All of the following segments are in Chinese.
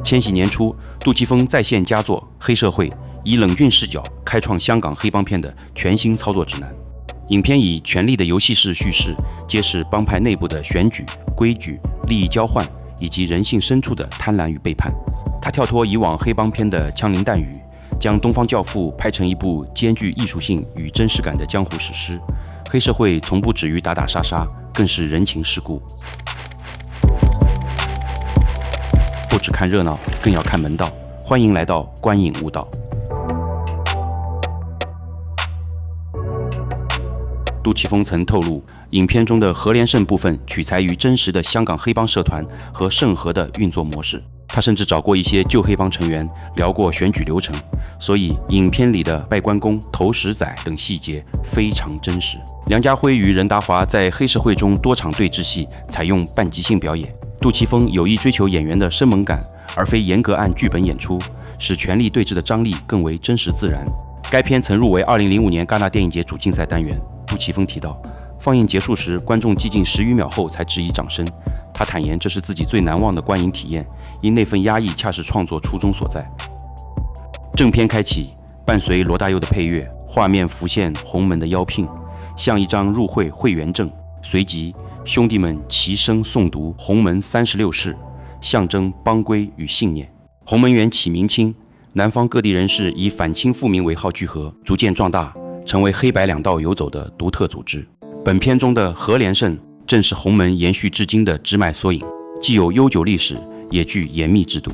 千禧年初，杜琪峰再现佳作《黑社会》，以冷峻视角开创香港黑帮片的全新操作指南。影片以权力的游戏式叙事，揭示帮派内部的选举、规矩、利益交换以及人性深处的贪婪与背叛。他跳脱以往黑帮片的枪林弹雨，将《东方教父》拍成一部兼具艺术性与真实感的江湖史诗。黑社会从不止于打打杀杀，更是人情世故。不只看热闹，更要看门道。欢迎来到观影悟道。杜琪峰曾透露，影片中的何连胜部分取材于真实的香港黑帮社团和盛和的运作模式。他甚至找过一些旧黑帮成员聊过选举流程，所以影片里的拜关公、投石仔等细节非常真实。梁家辉与任达华在黑社会中多场对峙戏采用半即兴表演，杜琪峰有意追求演员的生猛感，而非严格按剧本演出，使权力对峙的张力更为真实自然。该片曾入围2005年戛纳电影节主竞赛单元。杜琪峰提到，放映结束时，观众寂静10余秒后才致以掌声。他坦言，这是自己最难忘的观影体验，因那份压抑恰是创作初衷所在。正片开启，伴随罗大佑的配乐，画面浮现洪门的邀聘，像一张入会会员证。随即，兄弟们齐声诵读洪门36誓，象征帮规与信念。洪门员起名清，南方各地人士以反清复明为号聚合，逐渐壮大，成为黑白两道游走的独特组织。本片中的何连胜正是洪门延续至今的支脉缩影，既有悠久历史，也具严密制度。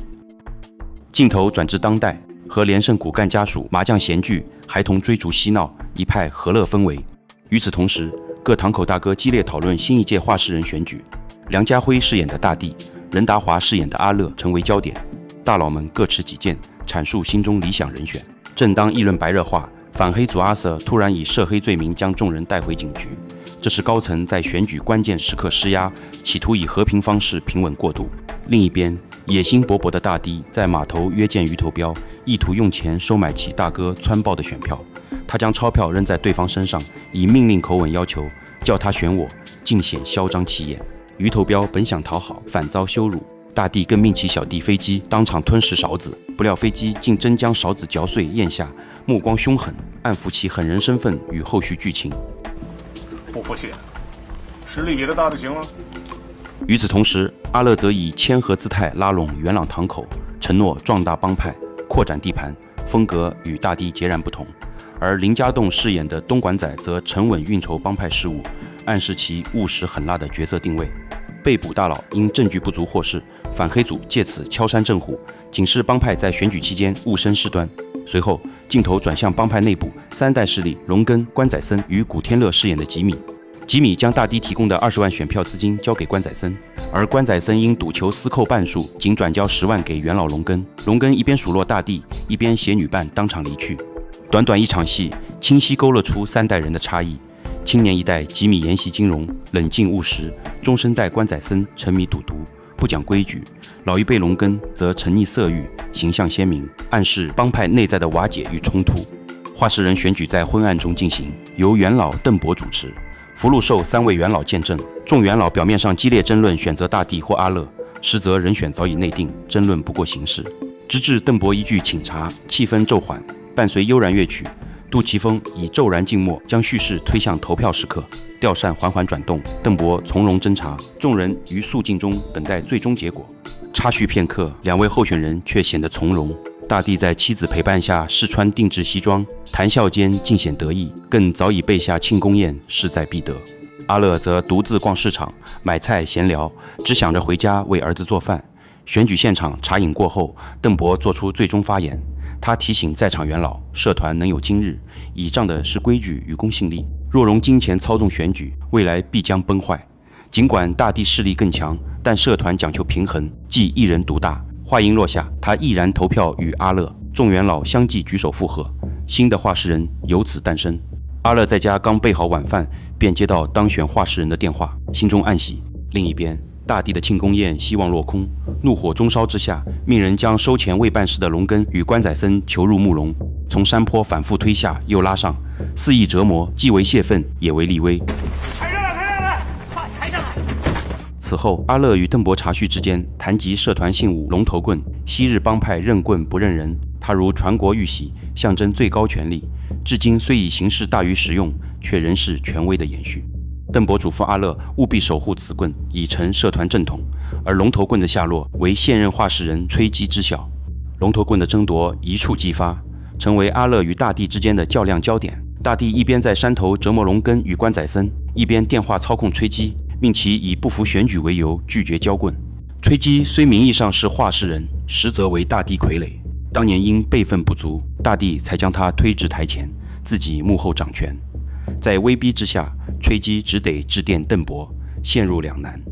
镜头转至当代，何连胜骨干家属麻将闲聚，孩童追逐嬉闹，一派和乐氛围。与此同时，各堂口大哥激烈讨论新一届话事人选举，梁家辉饰演的大帝，任达华饰演的阿乐成为焦点，大佬们各持己见，阐述心中理想人选。正当议论白热化，反黑组阿 Sir 突然以涉黑罪名将众人带回警局，这是高层在选举关键时刻施压，企图以和平方式平稳过渡。另一边，野心勃勃的大帝在码头约见鱼头标，意图用钱收买其大哥川报的选票。他将钞票扔在对方身上，以命令口吻要求叫他选我，尽显嚣张气焰。鱼头标本想讨好，反遭羞辱，大帝更命其小弟飞机当场吞噬勺子，不料飞机竟真将勺子嚼碎咽下，目光凶狠，暗伏其狠人身份与后续剧情。不服气，实力比他大的行吗？与此同时，阿乐则以谦和姿态拉拢元朗堂口，承诺壮大帮派，扩展地盘，风格与大帝截然不同。而林家栋饰演的东莞仔则沉稳运筹帮派事务，暗示其务实狠辣的角色定位。被捕大佬因证据不足获释，反黑组借此敲山震虎，警示帮派在选举期间勿生事端。随后，镜头转向帮派内部三代势力龙根、关宰森与古天乐饰演的吉米。吉米将大帝提供的20万选票资金交给关宰森，而关宰森因赌球私扣半数，仅转交10万给元老龙根。龙根一边数落大帝，一边携女伴当场离去。短短一场戏，清晰勾勒出三代人的差异。青年一代吉米研习金融，冷静务实；中生代关宰森沉迷赌毒，不讲规矩；老一辈龙根则沉溺色欲，形象鲜明，暗示帮派内在的瓦解与冲突。话事人选举在昏暗中进行，由元老邓博主持，福禄寿3位元老见证。众元老表面上激烈争论选择大帝或阿乐，实则人选早已内定，争论不过形式。直至邓博一句请茶，气氛骤缓，伴随悠然乐曲，杜琪峰以骤然静默将叙事推向投票时刻，吊扇缓缓转动，邓博从容侦查，众人于肃静中等待最终结果。插叙片刻，两位候选人却显得从容。大帝在妻子陪伴下试穿定制西装，谈笑间尽显得意，更早已备下庆功宴，势在必得。阿乐则独自逛市场买菜闲聊，只想着回家为儿子做饭。选举现场茶饮过后，邓博做出最终发言，他提醒在场元老，社团能有今日，倚仗的是规矩与公信力，若容金钱操纵选举，未来必将崩坏。尽管大帝势力更强，但社团讲求平衡，忌一人独大。话音落下，他毅然投票与阿乐，众元老相继举手附和，新的话事人由此诞生。阿乐在家刚备好晚饭，便接到当选话事人的电话，心中暗喜。另一边，大帝的庆功宴希望落空，怒火中烧之下，命人将收钱未办事的龙根与关宰森囚入木笼，从山坡反复推下又拉上，肆意折磨，既为泄愤也为立威。抬上来，抬上来，快抬上来！此后，阿乐与邓伯查叙之间谈及社团信物龙头棍，昔日帮派认棍不认人，他如传国玉玺，象征最高权力，至今虽以形式大于实用，却仍是权威的延续。邓伯嘱咐阿乐务必守护此棍，以成社团正统，而龙头棍的下落为现任画事人崔基知晓。龙头棍的争夺一触即发，成为阿乐与大帝之间的较量焦点。大帝一边在山头折磨龙根与关宰森，一边电话操控崔基，命其以不服选举为由拒绝交棍。崔基虽名义上是画事人，实则为大帝傀儡。当年因辈分不足，大帝才将他推至台前，自己幕后掌权。在威逼之下，崔基只得致电邓伯，陷入两难。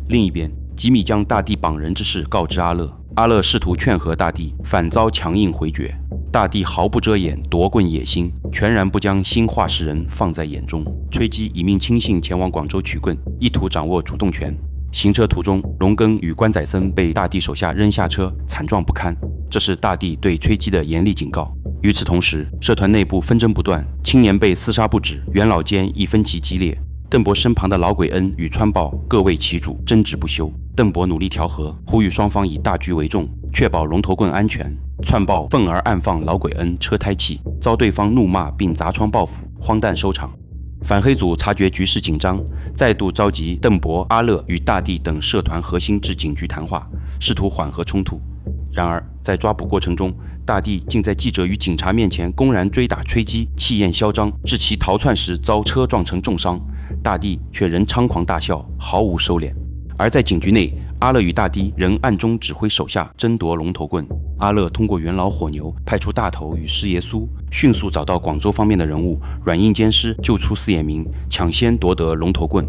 另一边，吉米将大帝绑人之事告知阿乐，阿乐试图劝和大帝，反遭强硬回绝。大帝毫不遮掩夺棍野心，全然不将新画事人放在眼中。崔基已命亲信前往广州取棍，意图掌握主动权。行车途中，龙根与关宰森被大帝手下扔下车，惨状不堪。这是大帝对崔基的严厉警告。与此同时，社团内部纷争不断，青年被厮杀不止，元老间亦分歧激烈。邓伯身旁的老鬼恩与川豹各为其主，争执不休。邓伯努力调和，呼吁双方以大局为重，确保龙头棍安全。窜豹愤而暗放老鬼恩车胎气，遭对方怒骂并砸窗报复，荒诞收场。反黑组察觉局势紧张，再度召集邓伯、阿乐与大帝等社团核心至警局谈话，试图缓和冲突。然而，在抓捕过程中，大帝竟在记者与警察面前公然追打崔基，气焰嚣张，致其逃窜时遭车撞成重伤。大帝却仍猖狂大笑，毫无收敛。而在警局内，阿乐与大帝仍暗中指挥手下争夺龙头棍。阿乐通过元老火牛派出大头与师爷苏，迅速找到广州方面的人物，软硬兼施，救出四眼明，抢先夺得龙头棍。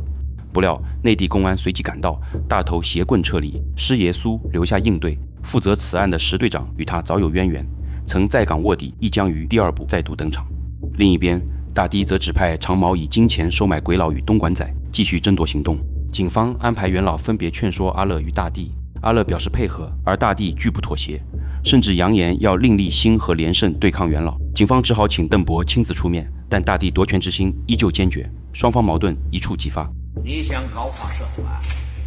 不料内地公安随即赶到，大头携棍撤离，师爷苏留下应对。负责此案的石队长与他早有渊源，曾在港卧底，亦将于第二部再度登场。另一边，大帝则指派长毛以金钱收买鬼佬与东莞仔，继续争夺行动。警方安排元老分别劝说阿乐与大帝，阿乐表示配合，而大帝拒不妥协，甚至扬言要另立新和连胜对抗元老。警方只好请邓伯亲自出面，但大帝夺权之心依旧坚决，双方矛盾一触即发。你想搞垮社团，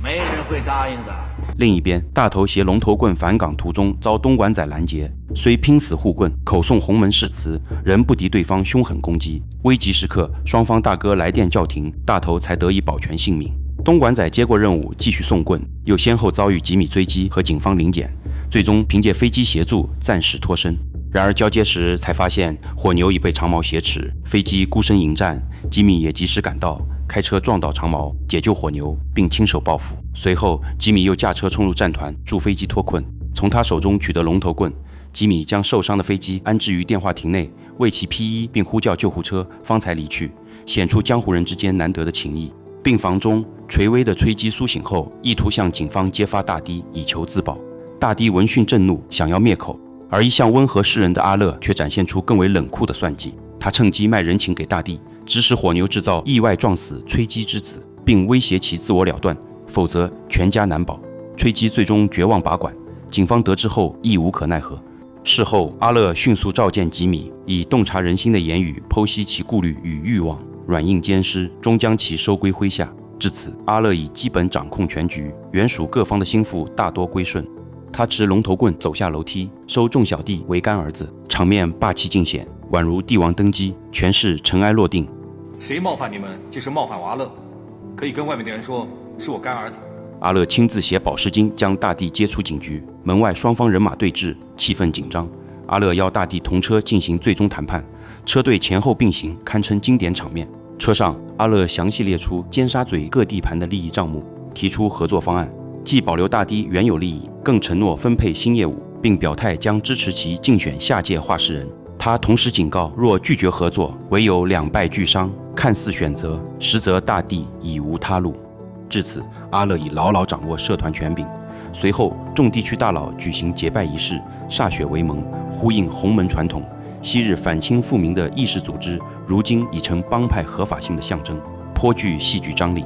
没人会答应的。另一边，大头携龙头棍返港途中遭东莞仔拦截，虽拼死护棍，口诵洪门誓词，仍不敌对方凶狠攻击。危急时刻，双方大哥来电叫停，大头才得以保全性命。东莞仔接过任务，继续送棍，又先后遭遇吉米追击和警方临检，最终凭借飞机协助暂时脱身。然而交接时才发现火牛已被长毛挟持，飞机孤身迎战，吉米也及时赶到，开车撞倒长毛，解救火牛，并亲手报复。随后吉米又驾车冲入战团，助飞机脱困，从他手中取得龙头棍。吉米将受伤的飞机安置于电话亭内，为其披衣并呼叫救护车，方才离去，显出江湖人之间难得的情谊。病房中垂危的崔基苏醒后，意图向警方揭发大帝，以求自保。大帝闻讯震怒，想要灭口，而一向温和识人的阿乐却展现出更为冷酷的算计。他趁机卖人情给大帝，指使火牛制造意外撞死崔基之子，并威胁其自我了断，否则全家难保。崔基最终绝望拔管，警方得知后亦无可奈何。事后，阿乐迅速召见吉米，以洞察人心的言语剖析其顾虑与欲望，软硬兼施，终将其收归麾下。至此，阿乐已基本掌控全局，原属各方的心腹大多归顺。他持龙头棍走下楼梯，收众小弟为干儿子，场面霸气尽显，宛如帝王登基，权势尘埃落定。谁冒犯你们，就是冒犯我阿乐，可以跟外面的人说，是我干儿子。阿乐亲自携保释金将大帝接出警局，门外双方人马对峙，气氛紧张。阿乐邀大帝同车进行最终谈判，车队前后并行，堪称经典场面。车上，阿乐详细列出尖沙咀各地盘的利益账目，提出合作方案，既保留大帝原有利益，更承诺分配新业务，并表态将支持其竞选下届画事人。他同时警告，若拒绝合作，唯有两败俱伤，看似选择，实则大帝已无他路。至此，阿乐已牢牢掌握社团权柄。随后，众地区大佬举行结拜仪式，歃血为盟，呼应洪门传统。昔日反清复明的义士组织，如今已成帮派合法性的象征，颇具戏剧张力。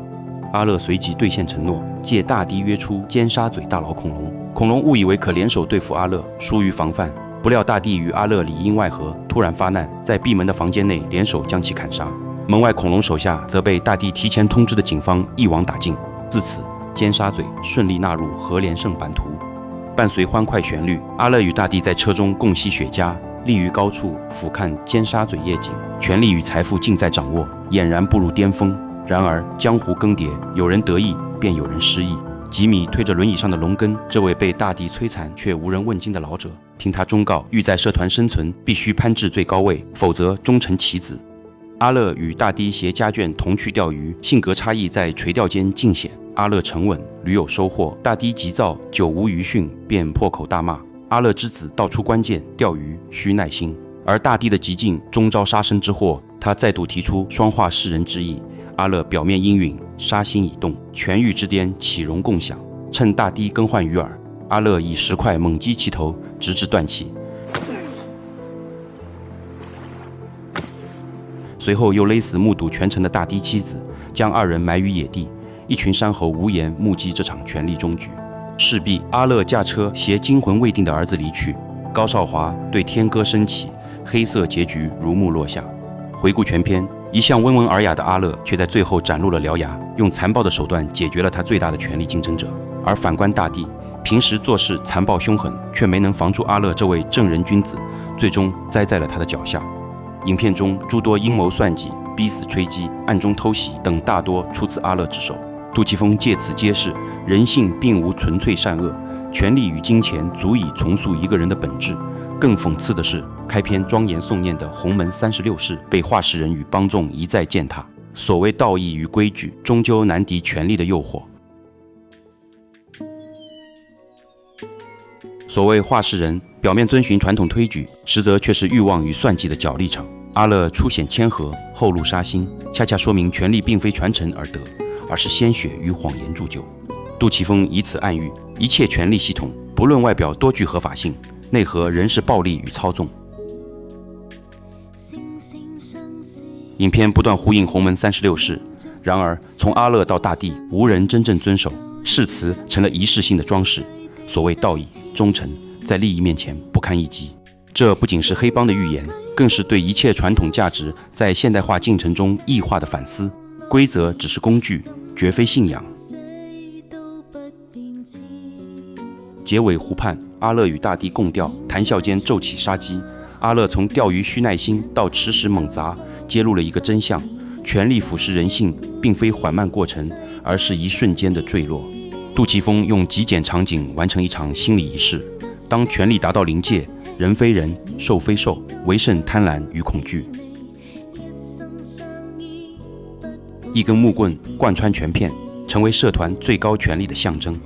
阿乐随即兑现承诺，借大帝约出尖沙咀大佬孔龙。孔龙误以为可联手对付阿乐，疏于防范，不料大帝与阿乐里应外合，突然发难，在闭门的房间内联手将其砍杀。门外孔龙手下则被大帝提前通知的警方一网打尽。自此，尖沙咀顺利纳入核连胜版图。伴随欢快旋律，阿乐与大帝在车中共吸雪茄，立于高处俯瞰尖沙咀夜景，权力与财富尽在掌握，俨然步入巅峰。然而江湖更迭，有人得意，便有人失意。吉米推着轮椅上的龙根，这位被大帝摧残却无人问津的老者，听他忠告，欲在社团生存，必须攀至最高位，否则终成棋子。阿乐与大帝携家眷同去钓鱼，性格差异在垂钓间尽显。阿乐沉稳，屡有收获；大帝急躁，久无余训，便破口大骂。阿乐之子道出关键：钓鱼需耐心。而大帝的急进终招杀身之祸，他再度提出双化世人之意。阿乐表面阴允，杀心已动，权欲之巅岂容共享？趁大帝更换鱼饵，阿乐以石块猛击其头，直至断气。随后又勒死目睹全程的大帝妻子，将二人埋于野地。一群山猴无言目击这场权力终局。势必阿乐驾车携惊魂未定的儿子离去，高少华对天歌升起，黑色结局如幕落下。回顾全篇，一向温文尔雅的阿乐却在最后展露了獠牙，用残暴的手段解决了他最大的权力竞争者。而反观大帝，平时做事残暴凶狠，却没能防住阿乐这位正人君子，最终栽在了他的脚下。影片中诸多阴谋算计、逼死吹击、暗中偷袭等，大多出自阿乐之手。杜琪峰借此揭示人性并无纯粹善恶，权力与金钱足以重塑一个人的本质。更讽刺的是，开篇庄严诵念的洪门36世被话事人与帮众一再践踏。所谓道义与规矩，终究难敌权力的诱惑。所谓话事人，表面遵循传统推举，实则却是欲望与算计的角力场。阿乐初显谦和，后露杀心，恰恰说明权力并非传承而得，而是鲜血与谎言铸就。杜琪峰以此暗喻，一切权力系统，不论外表多具合法性，内核仍是暴力与操纵。影片不断呼应洪门36世，然而从阿乐到大帝，无人真正遵守，誓词成了仪式性的装饰。所谓道义、忠诚，在利益面前不堪一击。这不仅是黑帮的预言，更是对一切传统价值在现代化进程中异化的反思。规则只是工具，绝非信仰。结尾湖畔，阿乐与大帝共钓，谈笑间骤起杀机。阿乐从钓鱼需耐心到持石猛砸，揭露了一个真相：权力腐蚀人性，并非缓慢过程，而是一瞬间的坠落。杜琪峰用极简场景完成一场心理仪式。当权力达到临界，人非人，兽非兽，唯剩贪婪与恐惧。一根木棍贯穿全片，成为社团最高权力的象征。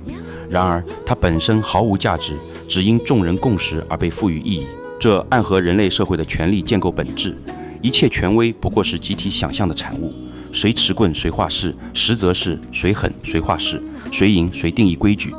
然而它本身毫无价值，只因众人共识而被赋予意义。这暗合人类社会的权力建构本质。一切权威不过是集体想象的产物，谁持棍谁话事，实则是谁狠谁话事，谁赢谁定义规矩。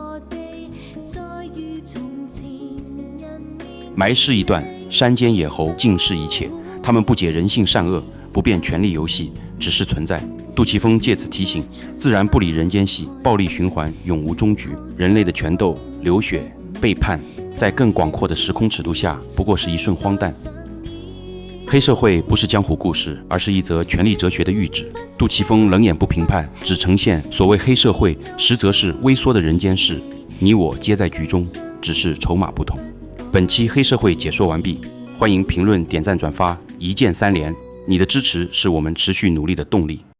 埋尸一段，山间野猴尽是一切，他们不解人性善恶，不辨权力游戏，只是存在。杜琪峰借此提醒，自然不理人间戏，暴力循环永无终局。人类的权斗、流血、背叛，在更广阔的时空尺度下，不过是一瞬荒诞。黑社会不是江湖故事，而是一则权力哲学的谕旨。杜琪峰冷眼不评判，只呈现所谓黑社会，实则是微缩的人间事。你我皆在局中，只是筹码不同。本期黑社会解说完毕，欢迎评论、点赞、转发，一键3连，你的支持是我们持续努力的动力。